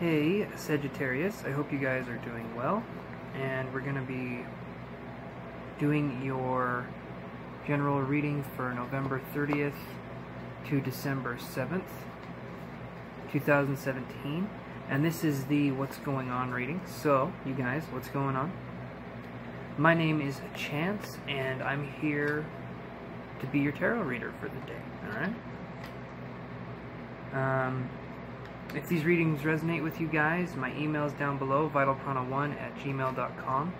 Hey Sagittarius, I hope you guys are doing well, and we're going to be doing your general reading for November 30th to December 7th, 2017, and this is the What's Going On reading. So, you guys, what's going on? My name is Chance, and I'm here to be your tarot reader for the day, alright? If these readings resonate with you guys, my email is down below, vitalprana1@gmail.com.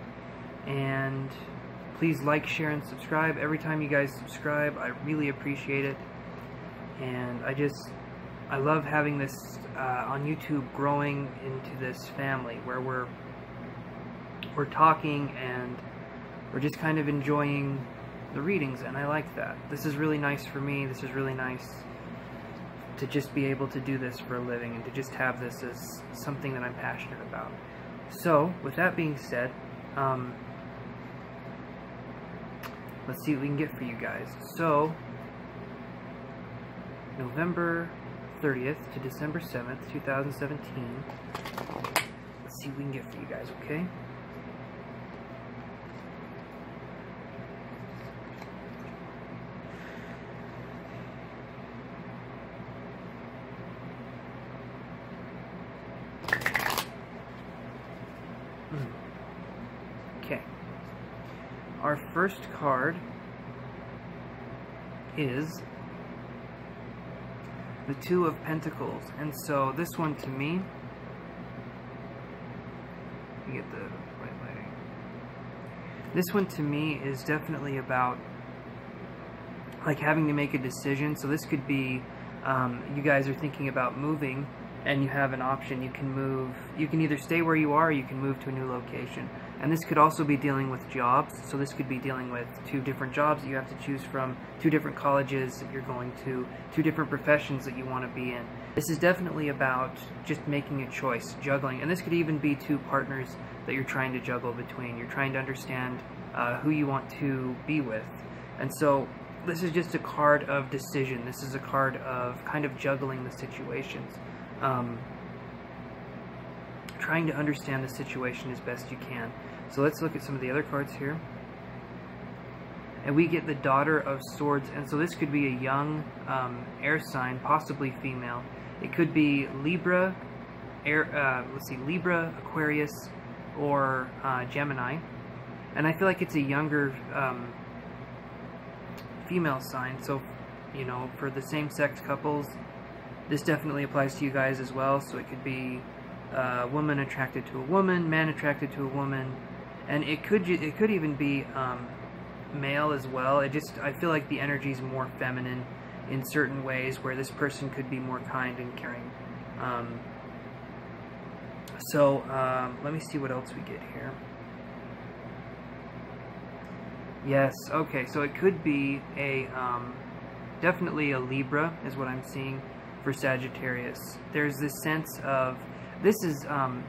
And please like, share, and subscribe. Every time you guys subscribe, I really appreciate it. And I love having this on YouTube growing into this family where we're talking and we're just kind of enjoying the readings, and I like that. This is really nice for me. This is really nice to just be able to do this for a living and to just have this as something that I'm passionate about. So, with that being said, let's see what we can get for you guys. So, November 30th to December 7th, 2017. Let's see what we can get for you guys, okay? Okay. Our first card is the Two of Pentacles, and so this one to me, let me get the right lighting. This one to me is definitely about like having to make a decision. So this could be you guys are thinking about moving, and you have an option. You can move, you can either stay where you are, or you can move to a new location. And this could also be dealing with jobs. So this could be dealing with two different jobs that you have to choose from, two different colleges that you're going to, two different professions that you want to be in. This is definitely about just making a choice, juggling. And this could even be two partners that you're trying to juggle between. You're trying to understand who you want to be with. And so this is just a card of decision. This is a card of kind of juggling the situations. Trying to understand the situation as best you can. So let's look at some of the other cards here. And we get the Daughter of Swords, and so this could be a young air sign, possibly female. It could be Libra, Libra, Aquarius, or Gemini. And I feel like it's a younger female sign. So, you know, for the same-sex couples, this definitely applies to you guys as well. So it could be woman attracted to a woman, man attracted to a woman, and it could even be male as well. I feel like the energy is more feminine in certain ways, where this person could be more kind and caring. Let me see what else we get here. Yes, okay, so it could be a definitely a Libra is what I'm seeing for Sagittarius. There's this sense of, this is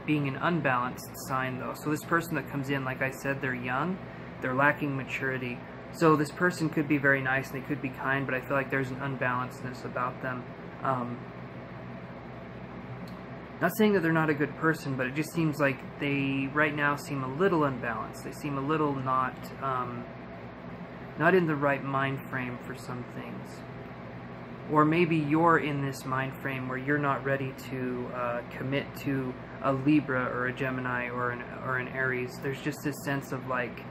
being an unbalanced sign though. So this person that comes in, like I said, they're young, they're lacking maturity. So this person could be very nice and they could be kind, but I feel like there's an unbalancedness about them. Not saying that they're not a good person, but it just seems like they right now seem a little unbalanced. They seem a little not in the right mind frame for some things. Or maybe you're in this mind frame where you're not ready to commit to a Libra or a Gemini or an Aries. There's just this sense of like,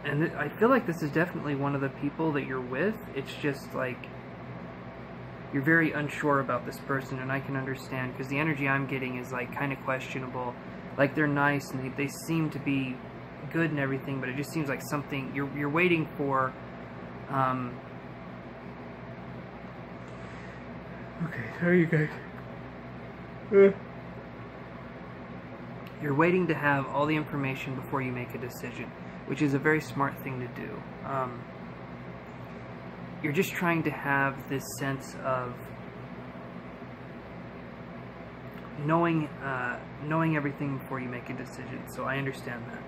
and I feel like this is definitely one of the people that you're with. It's just like you're very unsure about this person, and I can understand, because the energy I'm getting is like kind of questionable. Like they're nice and they seem to be good and everything, but it just seems like something you're waiting for. Okay, how are you guys? You're waiting to have all the information before you make a decision, which is a very smart thing to do. You're just trying to have this sense of knowing everything before you make a decision. So I understand that.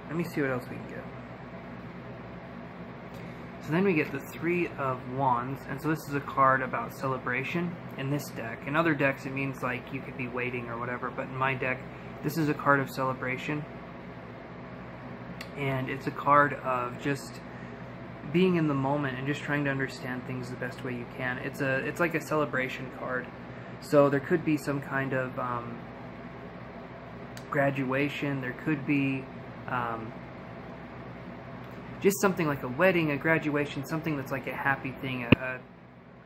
Let me see what else we can get. So then we get the Three of Wands, and so this is a card about celebration in this deck. In other decks, it means like you could be waiting or whatever, but in my deck, this is a card of celebration. And it's a card of just being in the moment and just trying to understand things the best way you can. It's like a celebration card. So there could be some kind of graduation. There could be just something like a wedding, a graduation, something that's like a happy thing. And I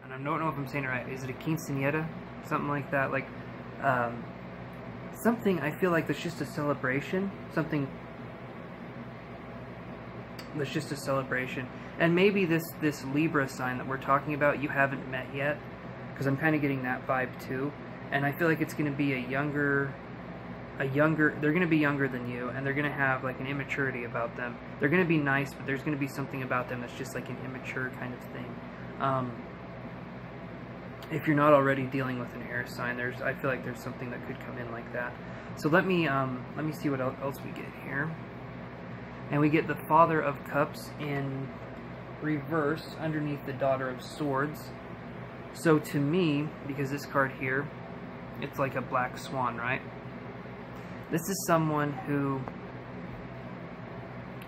don't know if I'm saying it right. Is it a quinceañera? Something like that. Like something I feel like that's just a celebration. Something that's just a celebration. And maybe this Libra sign that we're talking about you haven't met yet, because I'm kind of getting that vibe too. And I feel like it's going to be they're going to be younger than you, and they're going to have like an immaturity about them. They're going to be nice, but there's going to be something about them that's just like an immature kind of thing. If you're not already dealing with an air sign, I feel like there's something that could come in like that. So let me see what else we get here. And we get the Father of Cups in reverse underneath the Daughter of Swords. So to me, because this card here, it's like a black swan, right? This is someone who,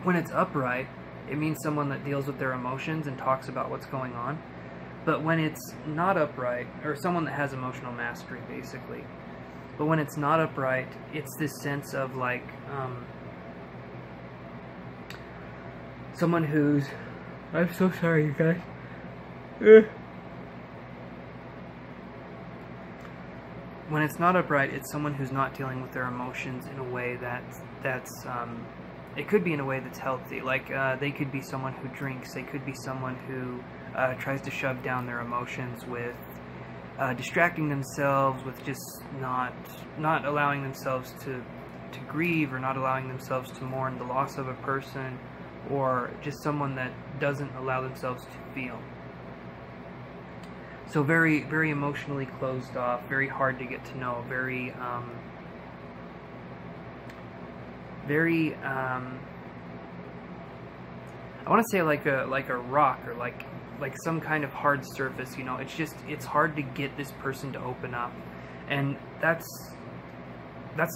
when it's upright, it means someone that deals with their emotions and talks about what's going on. But when it's not upright, or someone that has emotional mastery, basically. But when it's not upright, it's this sense of like, someone who's... I'm so sorry, you guys. When it's not upright, it's someone who's not dealing with their emotions in a way that's it could be in a way that's healthy. Like they could be someone who drinks. They could be someone who tries to shove down their emotions with distracting themselves, with just not allowing themselves to grieve, or not allowing themselves to mourn the loss of a person, or just someone that doesn't allow themselves to feel. So very, very emotionally closed off, very hard to get to know, very, I want to say like a rock, or like some kind of hard surface, you know. It's hard to get this person to open up, and that's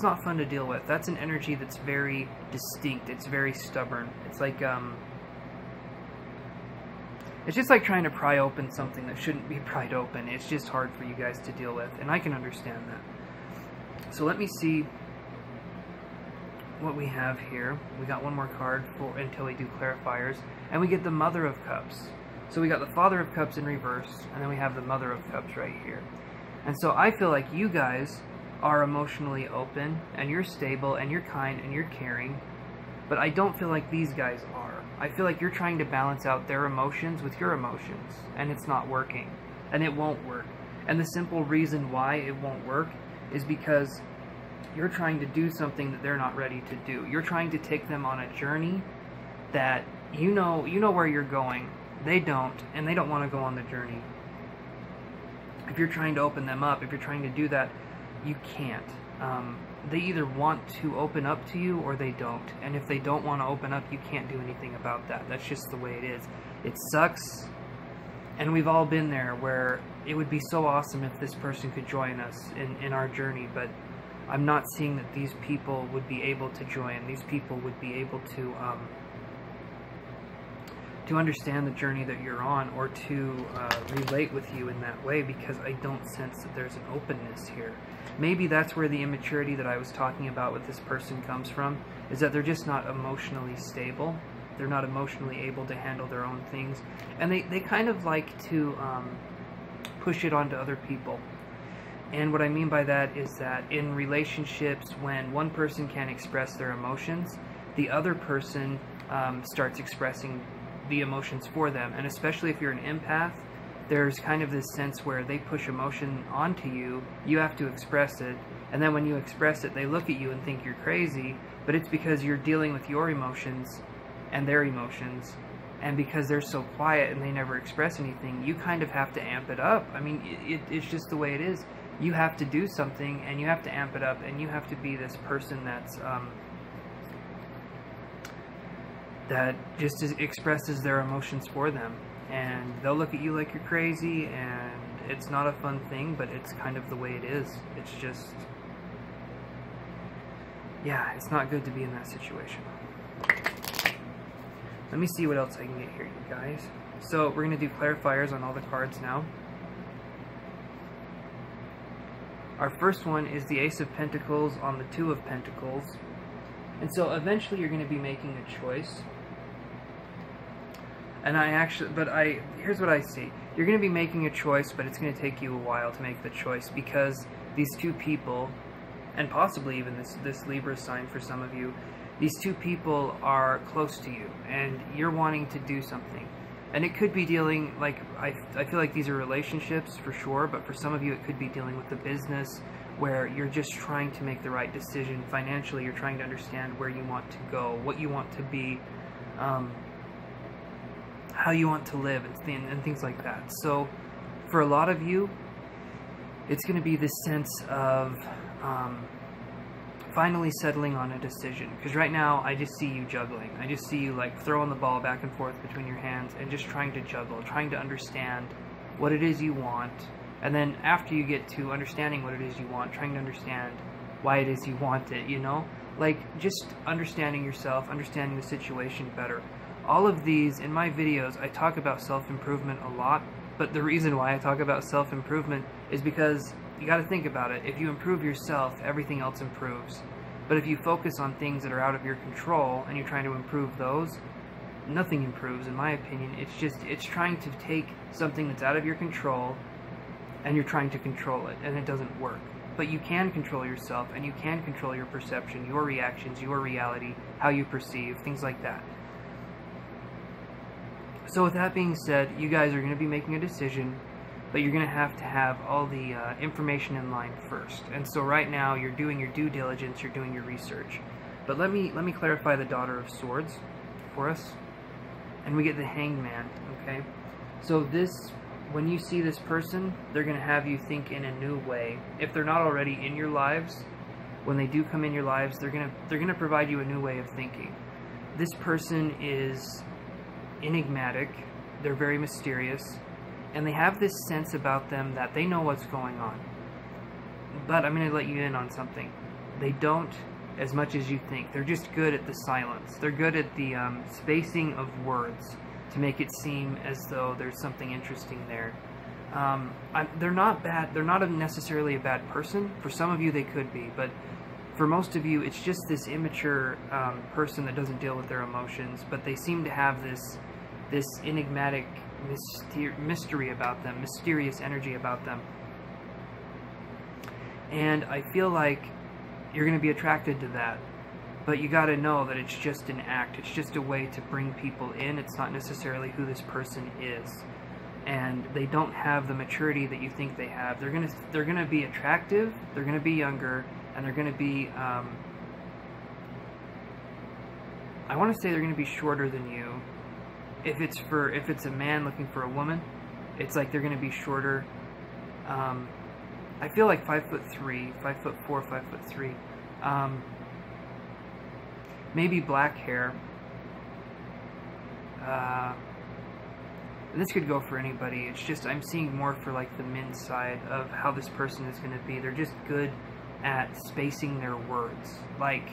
not fun to deal with. That's an energy that's very distinct. It's very stubborn. It's like it's just like trying to pry open something that shouldn't be pried open. It's just hard for you guys to deal with, and I can understand that. So let me see what we have here. We got one more card until we do clarifiers, and we get the Mother of Cups. So we got the Father of Cups in reverse, and then we have the Mother of Cups right here. And so I feel like you guys are emotionally open, and you're stable, and you're kind, and you're caring, but I don't feel like these guys are. I feel like you're trying to balance out their emotions with your emotions, and it's not working, and it won't work. And the simple reason why it won't work is because you're trying to do something that they're not ready to do. You're trying to take them on a journey that you know where you're going. They don't, and they don't want to go on the journey. If you're trying to open them up, if you're trying to do that, you can't. They either want to open up to you or they don't. And if they don't want to open up, you can't do anything about that. That's just the way it is. It sucks. And we've all been there, where it would be so awesome if this person could join us in our journey. But I'm not seeing that these people would be able to join. These people would be able to understand the journey that you're on, or to relate with you in that way, because I don't sense that there's an openness here. Maybe that's where the immaturity that I was talking about with this person comes from, is that they're just not emotionally stable. They're not emotionally able to handle their own things, and they kind of like to push it onto other people. And what I mean by that is that in relationships, when one person can't express their emotions, the other person starts expressing the emotions for them. And especially if you're an empath, there's kind of this sense where they push emotion onto you. You have to express it, and then when you express it, they look at you and think you're crazy, but it's because you're dealing with your emotions and their emotions, and because they're so quiet and they never express anything, you kind of have to amp it up. I mean, it's just the way it is. You have to do something, and you have to amp it up, and you have to be this person that's that just expresses their emotions for them. And they'll look at you like you're crazy, and it's not a fun thing, but it's kind of the way it is. It's just, yeah, it's not good to be in that situation. Let me see what else I can get here, you guys. So we're going to do clarifiers on all the cards now. Our first one is the Ace of Pentacles on the Two of Pentacles. And so eventually you're going to be making a choice. And here's what I see. You're going to be making a choice, but it's going to take you a while to make the choice, because these two people, and possibly even this Libra sign for some of you, these two people are close to you, and you're wanting to do something. And it could be dealing, like, I feel like these are relationships for sure, but for some of you it could be dealing with the business, where you're just trying to make the right decision. Financially, you're trying to understand where you want to go, what you want to be, how you want to live, and things like that. So for a lot of you, it's going to be this sense of finally settling on a decision. Because right now, I just see you juggling. I just see you like throwing the ball back and forth between your hands and just trying to juggle, trying to understand what it is you want. And then after you get to understanding what it is you want, trying to understand why it is you want it, you know? Like, just understanding yourself, understanding the situation better. All of these, in my videos, I talk about self-improvement a lot, but the reason why I talk about self-improvement is because you got to think about it. If you improve yourself, everything else improves. But if you focus on things that are out of your control and you're trying to improve those, nothing improves, in my opinion. It's trying to take something that's out of your control and you're trying to control it, and it doesn't work. But you can control yourself, and you can control your perception, your reactions, your reality, how you perceive, things like that. So with that being said, you guys are going to be making a decision, but you're going to have all the information in line first. And so right now, you're doing your due diligence, you're doing your research. But let me clarify the Daughter of Swords for us. And we get the Hanged Man, okay? So this, when you see this person, they're going to have you think in a new way. If they're not already in your lives, when they do come in your lives, they're going to provide you a new way of thinking. This person is enigmatic, they're very mysterious, and they have this sense about them that they know what's going on. But I'm going to let you in on something. They don't as much as you think. They're just good at the silence. They're good at the spacing of words to make it seem as though there's something interesting there. They're not bad. They're not necessarily a bad person. For some of you they could be, but for most of you it's just this immature person that doesn't deal with their emotions, but they seem to have this enigmatic mystery about them, mysterious energy about them. And I feel like you're going to be attracted to that, but you got to know that it's just an act. It's just a way to bring people in. It's not necessarily who this person is, and they don't have the maturity that you think they have. They're gonna be attractive. They're gonna be younger, and they're gonna be I want to say they're gonna be shorter than you. If it's a man looking for a woman, it's like they're going to be shorter. I feel like 5'3", 5'4", 5'3". Maybe black hair. This could go for anybody. It's just I'm seeing more for like the men's side of how this person is going to be. They're just good at spacing their words. Like,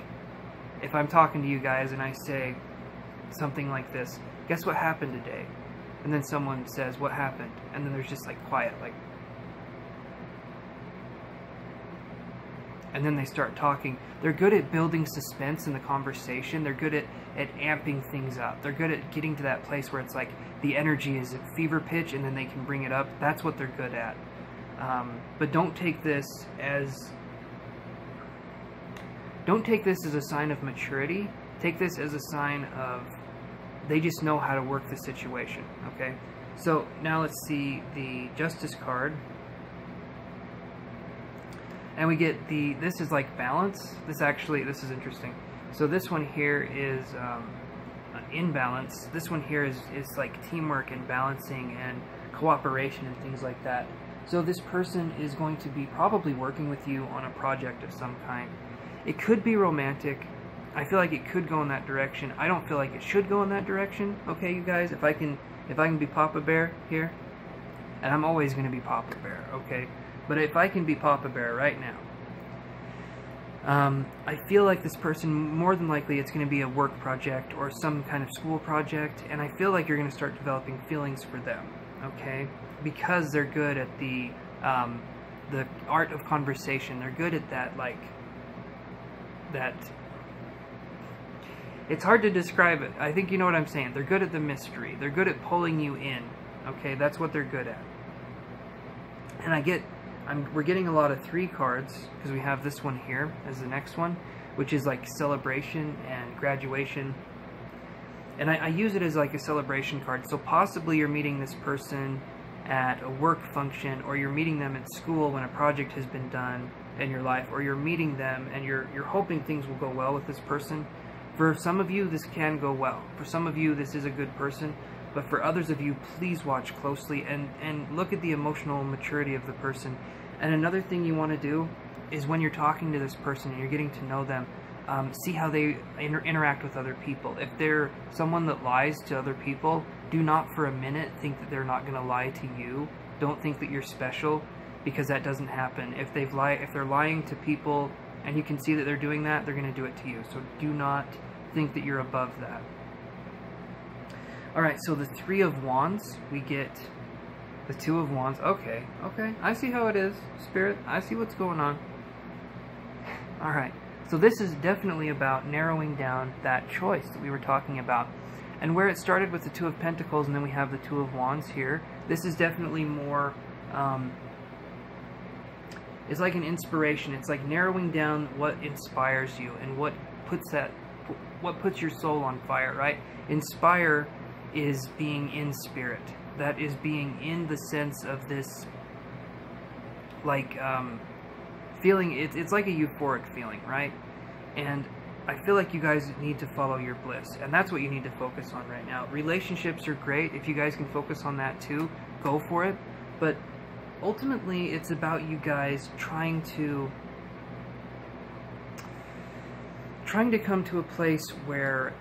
if I'm talking to you guys and I say something like this, guess what happened today? And then someone says, what happened? And then there's just like quiet, like, and then they start talking. They're good at building suspense in the conversation. They're good at amping things up. They're good at getting to that place where it's like the energy is at fever pitch and then they can bring it up. That's what they're good at. But don't take this as a sign of maturity. Take this as a sign of they just know how to work the situation, okay? So now let's see the Justice card. And we get this is like balance. This is interesting. So this one here is in balance. This one here is like teamwork and balancing and cooperation and things like that. So this person is going to be probably working with you on a project of some kind. It could be romantic. I feel like it could go in that direction. I don't feel like it should go in that direction. Okay, you guys, if I can be Papa Bear here, and I'm always going to be Papa Bear, okay? But if I can be Papa Bear right now, I feel like this person, more than likely, it's going to be a work project or some kind of school project, and I feel like you're going to start developing feelings for them, okay? Because they're good at the art of conversation. They're good at that, like, that... It's hard to describe it. I think you know what I'm saying. They're good at the mystery. They're good at pulling you in, okay? That's what they're good at. And we're getting a lot of 3 cards, because we have this one here as the next one, which is like celebration and graduation. And I use it as like a celebration card. So possibly you're meeting this person at a work function, or you're meeting them at school when a project has been done in your life, or you're meeting them and you're hoping things will go well with this person. For some of you, this can go well. For some of you, this is a good person. But for others of you, please watch closely and look at the emotional maturity of the person. And another thing you want to do is when you're talking to this person and you're getting to know them, see how they interact with other people. If they're someone that lies to other people, do not for a minute think that they're not going to lie to you. Don't think that you're special, because that doesn't happen. If they're lying to people and you can see that they're doing that, they're going to do it to you. So do not think that you're above that. Alright, so the 3 of Wands, we get the 2 of Wands. Okay, I see how it is, Spirit. I see what's going on. Alright, so this is definitely about narrowing down that choice that we were talking about. And where it started with the 2 of Pentacles and then we have the 2 of Wands here, this is definitely more, it's like an inspiration. It's like narrowing down what inspires you and what puts your soul on fire, right? Inspire is being in spirit. That is being in the sense of this, like, feeling, it's like a euphoric feeling, right? And I feel like you guys need to follow your bliss, and that's what you need to focus on right now. Relationships are great. If you guys can focus on that too, go for it. But ultimately, it's about you guys trying to come to a place where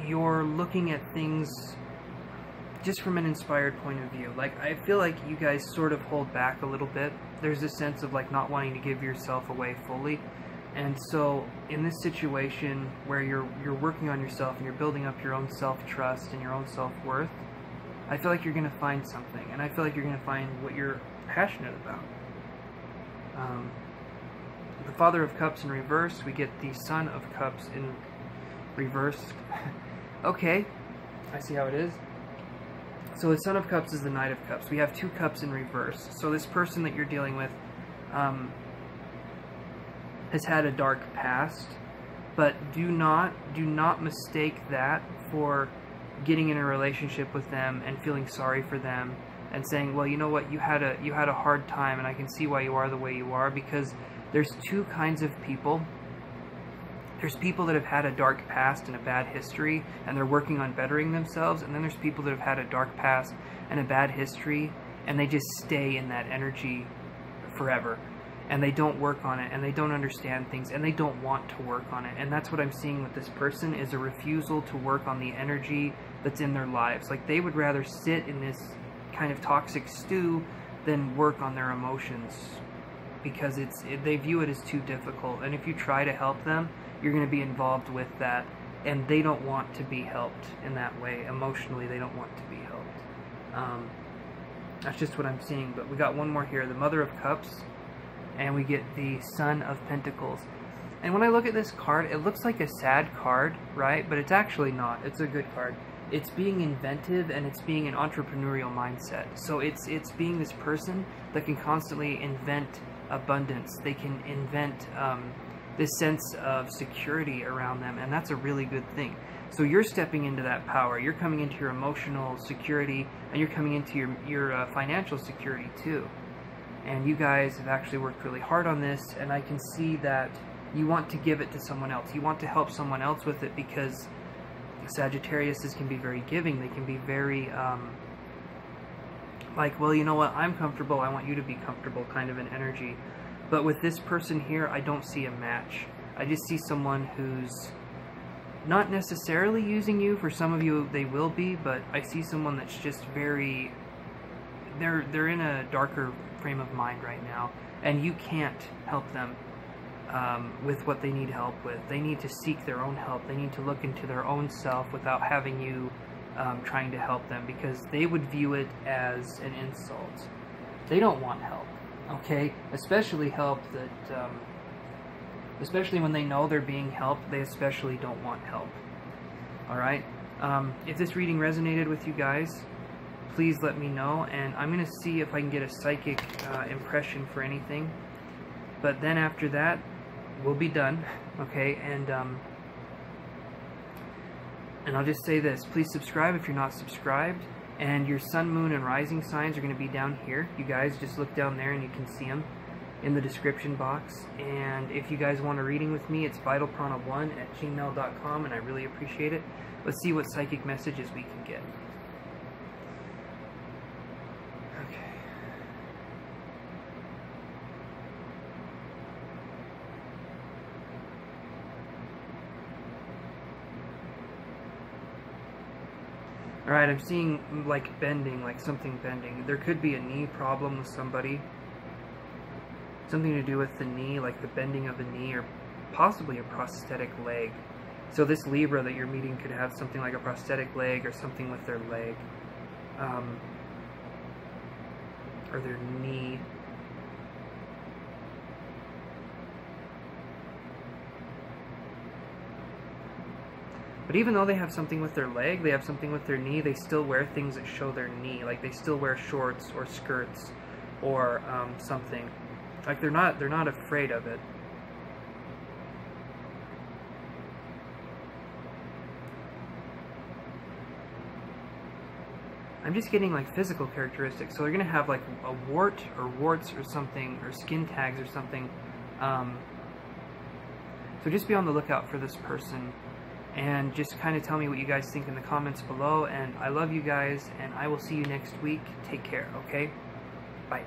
you're looking at things just from an inspired point of view. Like, I feel like you guys sort of hold back a little bit. There's a sense of like not wanting to give yourself away fully. And so in this situation where you're working on yourself and you're building up your own self-trust and your own self-worth, I feel like you're going to find something. And I feel like you're going to find what you're passionate about. The Father of Cups in reverse, we get the Son of Cups in reverse. Okay, I see how it is. So the Son of Cups is the Knight of Cups. We have 2 cups in reverse. So this person that you're dealing with has had a dark past, but do not mistake that for getting in a relationship with them and feeling sorry for them and saying, well, you know what, you had a hard time and I can see why you are the way you are, because there's 2 kinds of people. There's people that have had a dark past and a bad history and they're working on bettering themselves, and then there's people that have had a dark past and a bad history and they just stay in that energy forever, and they don't work on it and they don't understand things and they don't want to work on it. And that's what I'm seeing with this person, is a refusal to work on the energy that's in their lives. Like, they would rather sit in this kind of toxic stew than work on their emotions, because they view it as too difficult. And if you try to help them, you're going to be involved with that, and they don't want to be helped in that way. Emotionally, they don't want to be helped. That's just what I'm seeing. But we got one more here, the Mother of Cups, and we get the Son of Pentacles. And when I look at this card, it looks like a sad card, right? But it's actually not. It's a good card. It's being inventive, and it's being an entrepreneurial mindset. So it's being this person that can constantly invent abundance. They can invent this sense of security around them, and that's a really good thing. So you're stepping into that power. You're coming into your emotional security, and you're coming into your financial security too. And you guys have actually worked really hard on this, and I can see that you want to give it to someone else. You want to help someone else with it, because Sagittariuses can be very giving. They can be very like, well, you know what, I'm comfortable, I want you to be comfortable kind of an energy. But with this person here, I don't see a match. I just see someone who's not necessarily using you. For some of you they will be, but I see someone that's just very, they're in a darker frame of mind right now, and you can't help them with what they need help with. They need to seek their own help. They need to look into their own self without having you trying to help them, because they would view it as an insult. They don't want help, okay? Especially help that, especially when they know they're being helped, they especially don't want help. Alright? If this reading resonated with you guys, please let me know, and I'm going to see if I can get a psychic impression for anything. But then after that, we'll be done, okay? And I'll just say this, please subscribe if you're not subscribed, and your sun, moon, and rising signs are going to be down here. You guys just look down there and you can see them in the description box. And if you guys want a reading with me, it's vitalprana1@gmail.com, and I really appreciate it. Let's see what psychic messages we can get. Alright, I'm seeing like bending, like something bending. There could be a knee problem with somebody. Something to do with the knee, like the bending of the knee, or possibly a prosthetic leg. So this Libra that you're meeting could have something like a prosthetic leg or something with their leg. Or their knee. But even though they have something with their leg, they have something with their knee, they still wear things that show their knee. Like they still wear shorts or skirts or something. Like they're not afraid of it. I'm just getting like physical characteristics. So they're gonna have like a wart or warts or something, or skin tags or something. So just be on the lookout for this person. And just kind of tell me what you guys think in the comments below. And I love you guys, and I will see you next week. Take care, okay? Bye.